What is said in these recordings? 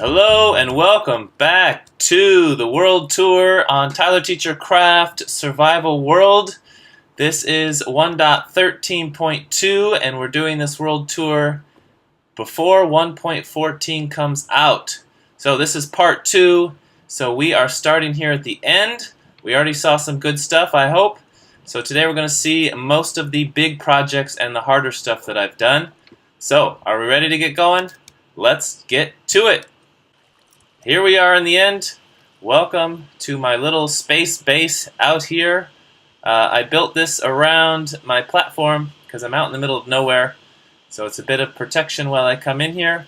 Hello and welcome back to the World Tour on TylerTeacher Craft Survival World. This is 1.13.2 and we're doing this World Tour before 1.14 comes out. So this is part 2, so we are starting here at the end. We already saw some good stuff, I hope. So today we're going to see most of the big projects and the harder stuff that I've done. So, are we ready to get going? Let's get to it! Here we are in the end. Welcome to my little space base out here. I built this around my platform because I'm out in the middle of nowhere. So it's a bit of protection while I come in here.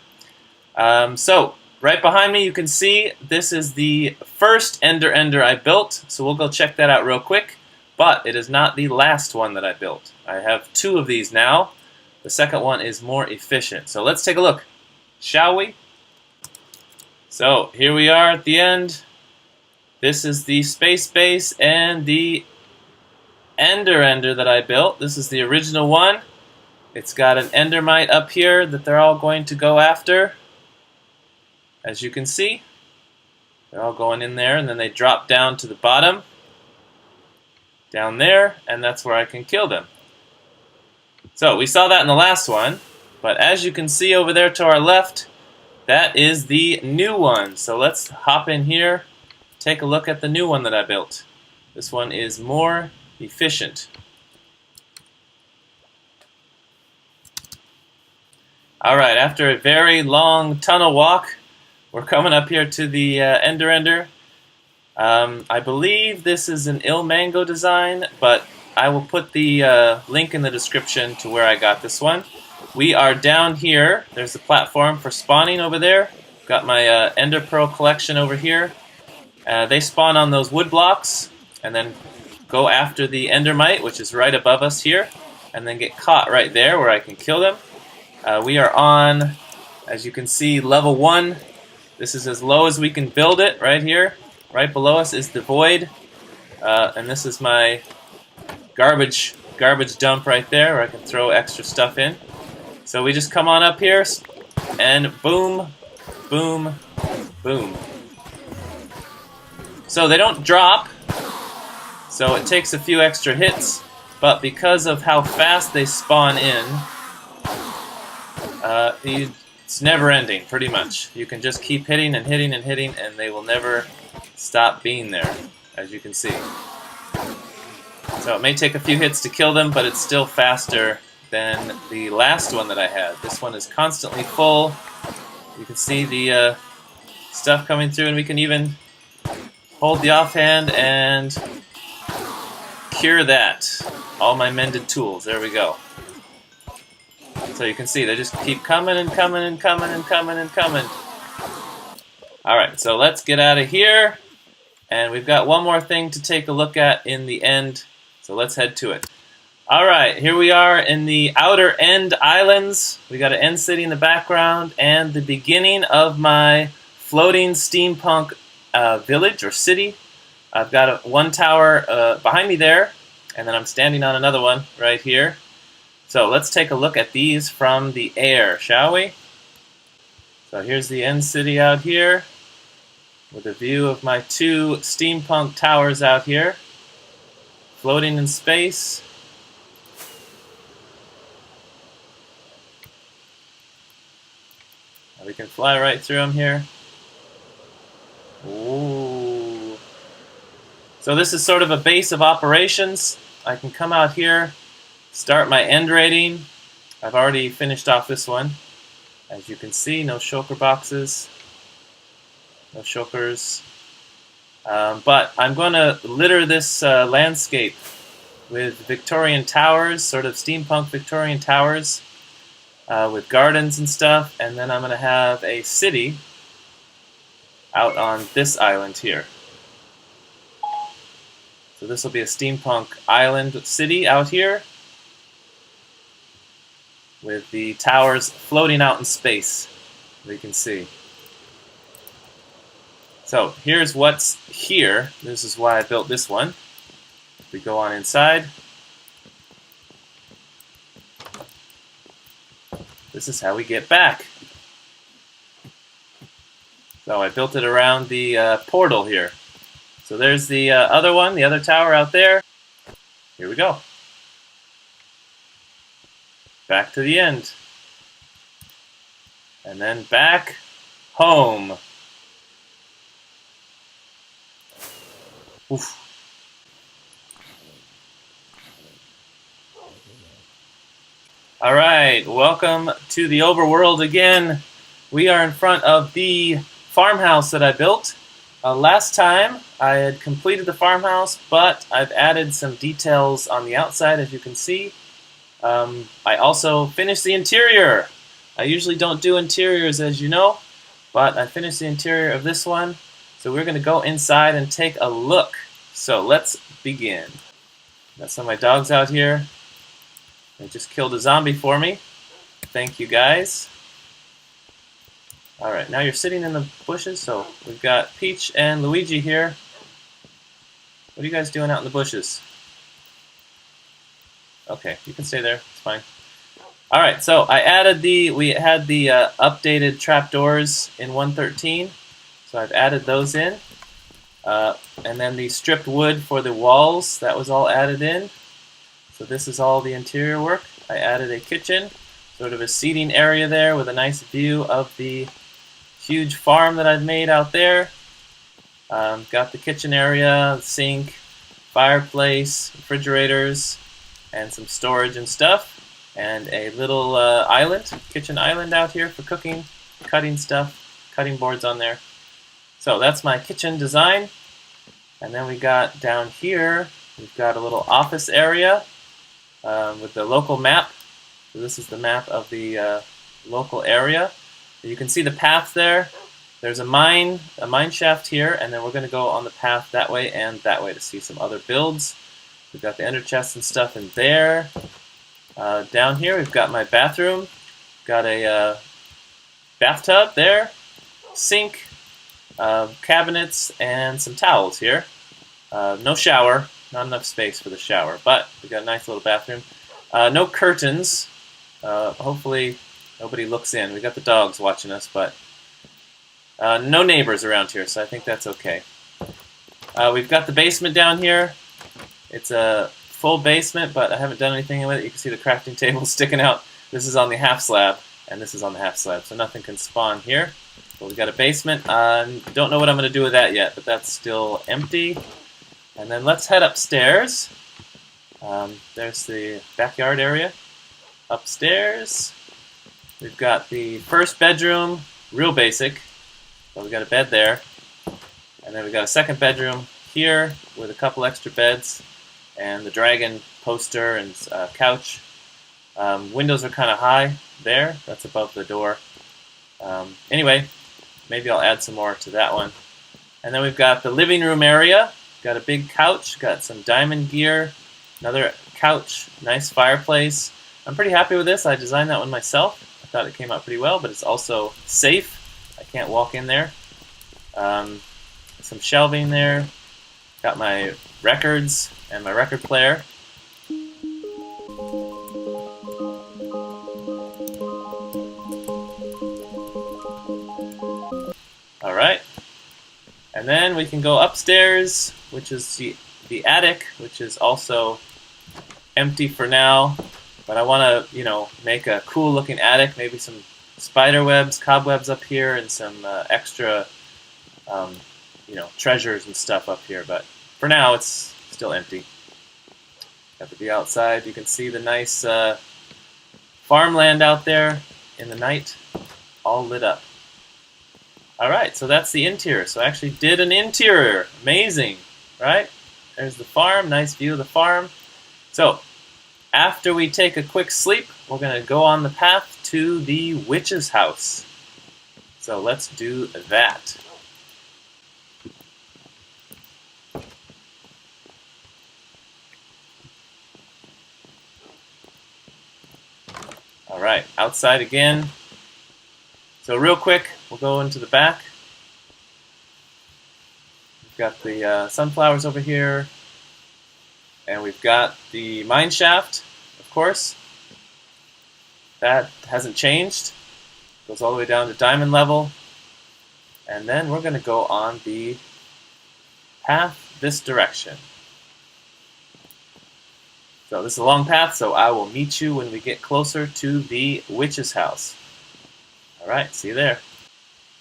So right behind me you can see this is the first Ender I built. So we'll go check that out real quick. But it is not the last one that I built. I have 2 of these now. The second one is more efficient. So let's take a look, shall we? So here we are at the end. This is the space base and the Ender that I built. This is the original one. It's got an Endermite up here that they're all going to go after. As you can see, they're all going in there and then they drop down to the bottom. Down there, and that's where I can kill them. So we saw that in the last one, but as you can see over there to our left, that is the new one. So let's hop in here, take a look at the new one that I built. This one is more efficient. Alright, after a very long tunnel walk, we're coming up here to the Ender. I believe this is an Ilmango design, but I will put the link in the description to where I got this one. We are down here. There's the platform for spawning over there. Got my Ender Pearl collection over here. They spawn on those wood blocks and then go after the Endermite, which is right above us here, and then get caught right there where I can kill them. We are on, as you can see, level 1. This is as low as we can build it right here. Right below us is the void, and this is my garbage dump right there where I can throw extra stuff in. So we just come on up here and boom, boom, boom. So they don't drop, so it takes a few extra hits, but because of how fast they spawn in, it's never ending pretty much. You can just keep hitting and hitting and hitting and they will never stop being there, as you can see. So it may take a few hits to kill them, but it's still faster than the last one that I had. This one is constantly full. You can see the stuff coming through, and we can even hold the offhand and cure that. All my mended tools. There we go. So you can see they just keep coming and coming and coming and coming and coming. Alright, so let's get out of here. And we've got one more thing to take a look at in the end. So let's head to it. Alright, here we are in the outer end islands. We got an end city in the background and the beginning of my floating steampunk village or city. I've got one tower behind me there, and then I'm standing on another one right here. So let's take a look at these from the air, shall we? So here's the end city out here with a view of my 2 steampunk towers out here floating in space. We can fly right through them here. Ooh. So this is sort of a base of operations. I can come out here, start my end rating. I've already finished off this one. As you can see, no shulker boxes, no shulkers. But I'm going to litter this landscape with Victorian towers, sort of steampunk Victorian towers. With gardens and stuff, and then I'm going to have a city out on this island here. So this will be a steampunk island city out here with the towers floating out in space, we can see. So here's what's here. This is why I built this one. We go on inside. This is how we get back. So I built it around the portal here. So there's the other one, the other tower out there. Here we go. Back to the end. And then back home. Oof. Alright, welcome to the overworld again. We are in front of the farmhouse that I built. Last time I had completed the farmhouse, but I've added some details on the outside, as you can see. I also finished the interior. I usually don't do interiors, as you know, but I finished the interior of this one. So we're going to go inside and take a look. So let's begin. Got some of my dogs out here. They just killed a zombie for me. Thank you, guys. Alright, now you're sitting in the bushes, so we've got Peach and Luigi here. What are you guys doing out in the bushes? Okay, you can stay there. It's fine. Alright, so I added we had the updated trapdoors in 1.13, so I've added those in. And then the stripped wood for the walls, that was all added in. So this is all the interior work. I added a kitchen, sort of a seating area there with a nice view of the huge farm that I've made out there. Got the kitchen area, sink, fireplace, refrigerators, and some storage and stuff. And a little island, kitchen island out here for cooking, cutting stuff, cutting boards on there. So that's my kitchen design. And then we got down here, we've got a little office area with the local map. So this is the map of the local area. You can see the path there. There's a mine shaft here, and then we're going to go on the path that way and that way to see some other builds. We've got the ender chests and stuff in there. Down here we've got my bathroom. Got a bathtub there, sink, cabinets, and some towels here. No shower, not enough space for the shower, but we got a nice little bathroom. No curtains. Hopefully nobody looks in. We got the dogs watching us, but no neighbors around here, so I think that's okay. We've got the basement down here. It's a full basement, but I haven't done anything with it. You can see the crafting table sticking out. This is on the half slab, and this is on the half slab, so nothing can spawn here. But we've got a basement. Don't know what I'm going to do with that yet, but that's still empty. And then let's head upstairs. There's the backyard area. Upstairs, we've got the first bedroom, real basic. So we've got a bed there. And then we've got a second bedroom here with a couple extra beds and the dragon poster and couch. Windows are kind of high there. That's above the door. Anyway, maybe I'll add some more to that one. And then we've got the living room area. Got a big couch, got some diamond gear, another couch, nice fireplace. I'm pretty happy with this. I designed that one myself. I thought it came out pretty well, but it's also safe. I can't walk in there. Some shelving there. Got my records and my record player. Alright. And then we can go upstairs, which is the attic, which is also empty for now. But I want to, make a cool looking attic, maybe some spider webs, cobwebs up here, and some extra, treasures and stuff up here. But for now, it's still empty. Got the view outside. You can see the nice farmland out there in the night, all lit up. Alright, so that's the interior. So I actually did an interior. Amazing, right? There's the farm, nice view of the farm. So, after we take a quick sleep, we're going to go on the path to the witch's house. So let's do that. Alright, outside again. So real quick, we'll go into the back. We've got the sunflowers over here. And we've got the mine shaft, of course. That hasn't changed. Goes all the way down to diamond level. And then we're going to go on the path this direction. So this is a long path, so I will meet you when we get closer to the witch's house. Alright, see you there.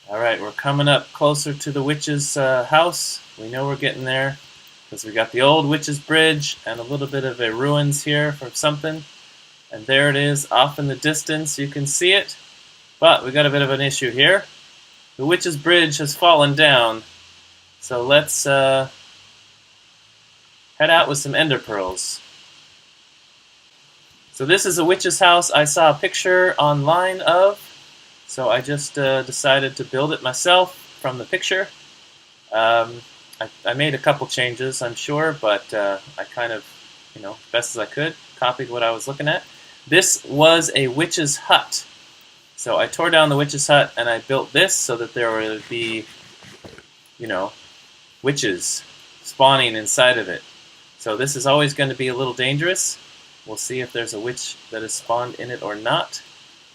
Alright, we're coming up closer to the witch's house. We know we're getting there because we got the old witch's bridge and a little bit of a ruins here from something. And there it is off in the distance. You can see it. But we got a bit of an issue here. The witch's bridge has fallen down. So let's head out with some ender pearls. So this is a witch's house I saw a picture online of. So I just decided to build it myself from the picture. I made a couple changes, I'm sure, but I kind of, best as I could, copied what I was looking at. This was a witch's hut. So I tore down the witch's hut and I built this so that there would be, witches spawning inside of it. So this is always going to be a little dangerous. We'll see if there's a witch that has spawned in it or not.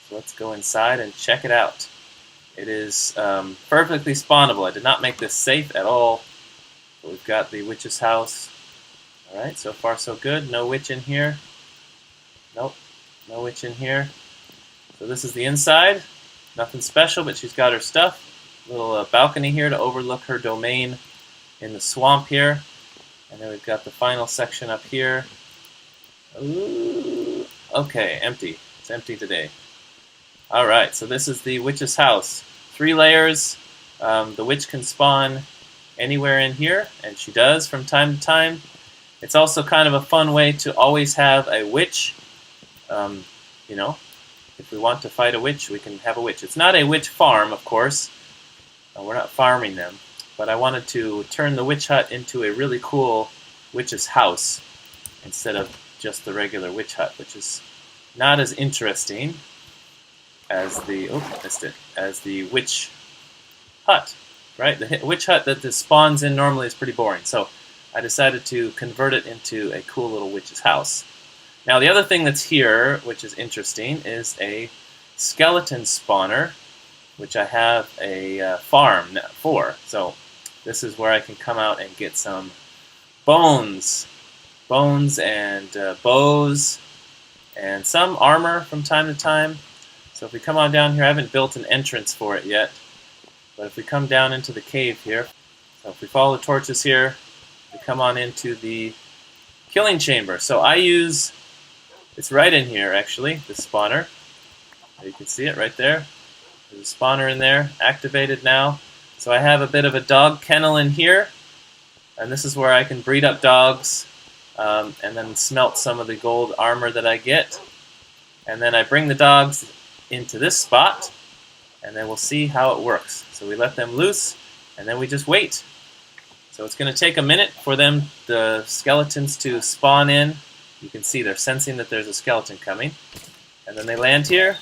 So let's go inside and check it out. It is perfectly spawnable. I did not make this safe at all. But we've got the witch's house. Alright, so far so good. No witch in here. Nope, no witch in here. So this is the inside. Nothing special, but she's got her stuff. Little balcony here to overlook her domain in the swamp here. And then we've got the final section up here. Ooh, okay, empty. It's empty today. Alright, so this is the witch's house. 3 layers. The witch can spawn anywhere in here, and she does from time to time. It's also kind of a fun way to always have a witch. If we want to fight a witch, we can have a witch. It's not a witch farm, of course. We're not farming them. But I wanted to turn the witch hut into a really cool witch's house instead of just the regular witch hut, which is not as interesting as the as the witch hut, right? The witch hut that this spawns in normally is pretty boring, so I decided to convert it into a cool little witch's house. Now the other thing that's here, which is interesting, is a skeleton spawner, which I have a farm for. So this is where I can come out and get some bones and bows, and some armor from time to time. So if we come on down here, I haven't built an entrance for it yet, but if we come down into the cave here, so if we follow the torches here, we come on into the killing chamber. So I use, it's right in here actually, the spawner. You can see it right there. There's a spawner in there, activated now. So I have a bit of a dog kennel in here, and this is where I can breed up dogs and then smelt some of the gold armor that I get. And then I bring the dogs into this spot, and then we'll see how it works. So we let them loose, and then we just wait. So it's going to take a minute for them, the skeletons, to spawn in. You can see they're sensing that there's a skeleton coming. And then they land here,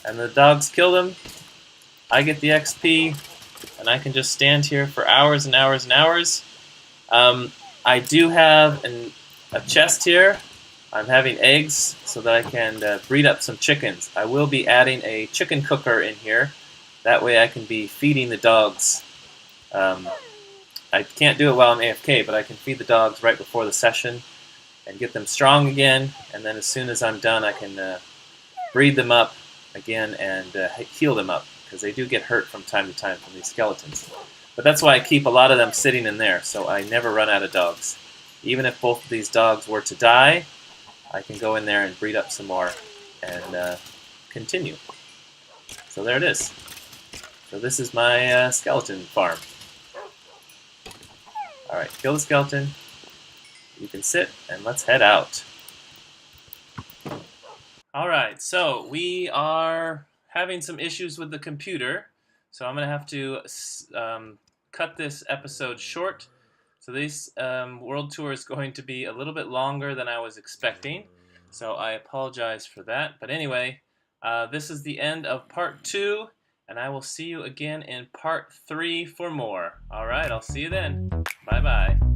and the dogs kill them. I get the XP, and I can just stand here for hours and hours and hours. I do have a chest here. I'm having eggs so that I can breed up some chickens. I will be adding a chicken cooker in here. That way I can be feeding the dogs. I can't do it while I'm AFK, but I can feed the dogs right before the session and get them strong again. And then as soon as I'm done, I can breed them up again and heal them up, because they do get hurt from time to time from these skeletons. But that's why I keep a lot of them sitting in there, so I never run out of dogs. Even if both of these dogs were to die, I can go in there and breed up some more and continue. So there it is. So this is my skeleton farm. Alright, kill the skeleton. You can sit, and let's head out. Alright, so we are having some issues with the computer, so I'm going to have to cut this episode short. So this world tour is going to be a little bit longer than I was expecting, so I apologize for that. But anyway, this is the end of part 2, and I will see you again in part 3 for more. Alright, I'll see you then. Bye-bye.